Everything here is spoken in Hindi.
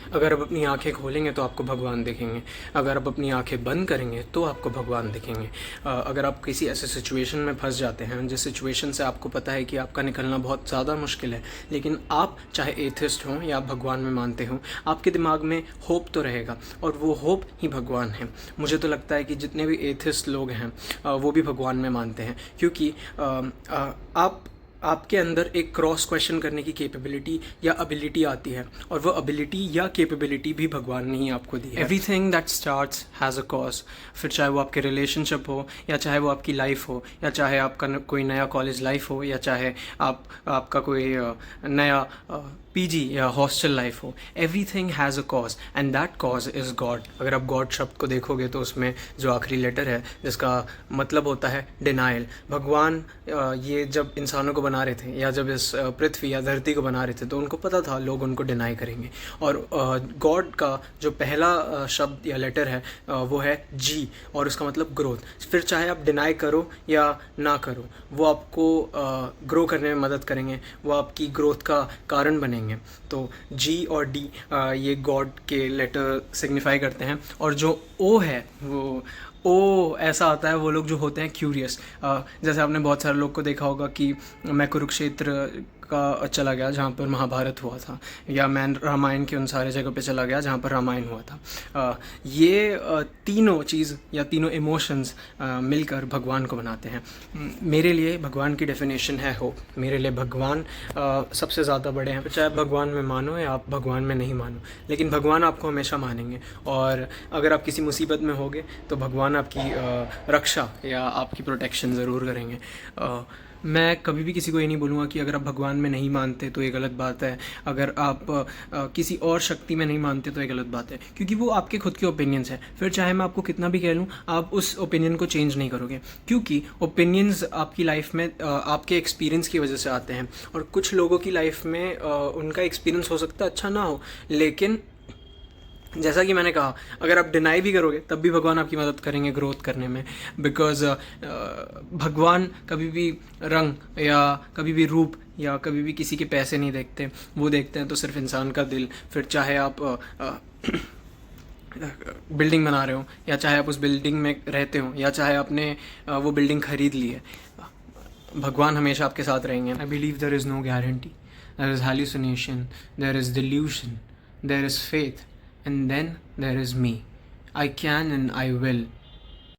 अगर आप अपनी आंखें खोलेंगे तो आपको भगवान दिखेंगे, अगर आप अपनी आंखें बंद करेंगे तो आपको भगवान दिखेंगे। अगर आप किसी ऐसे सिचुएशन में फंस जाते हैं जिस सिचुएशन से आपको पता है कि आपका निकलना बहुत ज़्यादा मुश्किल है, लेकिन आप चाहे एथिस्ट हों या आप भगवान में मानते हो, आपके दिमाग में होप तो रहेगा, और वो होप ही भगवान है। मुझे तो लगता है कि जितने भी एथिस्ट लोग हैं वो भी भगवान में मानते हैं, क्योंकि आप आपके अंदर एक क्रॉस क्वेश्चन करने की कैपेबिलिटी या एबिलिटी आती है, और वो एबिलिटी या कैपेबिलिटी भी भगवान ने ही आपको दी है। Everything that starts has a cause. फिर चाहे वो आपके रिलेशनशिप हो, या चाहे वो आपकी लाइफ हो, या चाहे आपका कोई नया कॉलेज लाइफ हो, या चाहे आपका कोई नया पीजी या हॉस्टल लाइफ हो, everything has a cause and that cause is God. अगर आप गॉड शब्द को देखोगे तो उसमें जो आखिरी लेटर है जिसका मतलब होता है डिनाइल। भगवान ये जब इंसानों को बना रहे थे, या जब इस पृथ्वी या धरती को बना रहे थे, तो उनको पता था लोग उनको डिनाई करेंगे, और गॉड का जो पहला शब्द या लेटर है वो है जी, और उसका मतलब ग्रोथ। फिर चाहे आप डिनाई करो या ना करो, वो आपको ग्रो करने में मदद करेंगे, वो आपकी ग्रोथ का कारण बनेंगे। तो जी और डी ये गॉड के लेटर सिग्निफाई करते हैं, और जो ओ है वो ओ ऐसा आता है, वो लोग जो होते हैं क्यूरियस। जैसे आपने बहुत सारे लोग को देखा होगा कि मैं कुरुक्षेत्र का चला गया जहाँ पर महाभारत हुआ था, या मैं रामायण के उन सारे जगह पे चला गया जहाँ पर रामायण हुआ था। ये तीनों चीज़ या तीनों इमोशंस मिलकर भगवान को बनाते हैं। मेरे लिए भगवान की डेफिनेशन है होप। मेरे लिए भगवान सबसे ज़्यादा बड़े हैं। चाहे आप भगवान में मानो या आप भगवान में नहीं मानो, लेकिन भगवान आपको हमेशा मानेंगे, और अगर आप किसी मुसीबत में होगे तो भगवान आपकी रक्षा या आपकी प्रोटेक्शन ज़रूर करेंगे। मैं कभी भी किसी को ये नहीं बोलूँगा कि अगर आप भगवान में नहीं मानते तो ये गलत बात है, अगर आप किसी और शक्ति में नहीं मानते तो ये गलत बात है, क्योंकि वो आपके खुद के ओपिनियंस हैं। फिर चाहे मैं आपको कितना भी कह लूँ, आप उस ओपिनियन को चेंज नहीं करोगे, क्योंकि ओपिनियंस आपकी लाइफ में आपके एक्सपीरियंस की वजह से आते हैं, और कुछ लोगों की लाइफ में उनका एक्सपीरियंस हो सकता है अच्छा ना हो, लेकिन जैसा कि मैंने कहा, अगर आप डिनाई भी करोगे तब भी भगवान आपकी मदद करेंगे ग्रोथ करने में, बिकॉज भगवान कभी भी रंग या कभी भी रूप या कभी भी किसी के पैसे नहीं देखते, वो देखते हैं तो सिर्फ इंसान का दिल। फिर चाहे आप बिल्डिंग बना रहे हो, या चाहे आप उस बिल्डिंग में रहते हो, या चाहे आपने वो बिल्डिंग खरीद ली है, भगवान हमेशा आपके साथ रहेंगे। I believe there is no guarantee, there is hallucination, there is delusion, there is faith, and then there is me. I can and I will.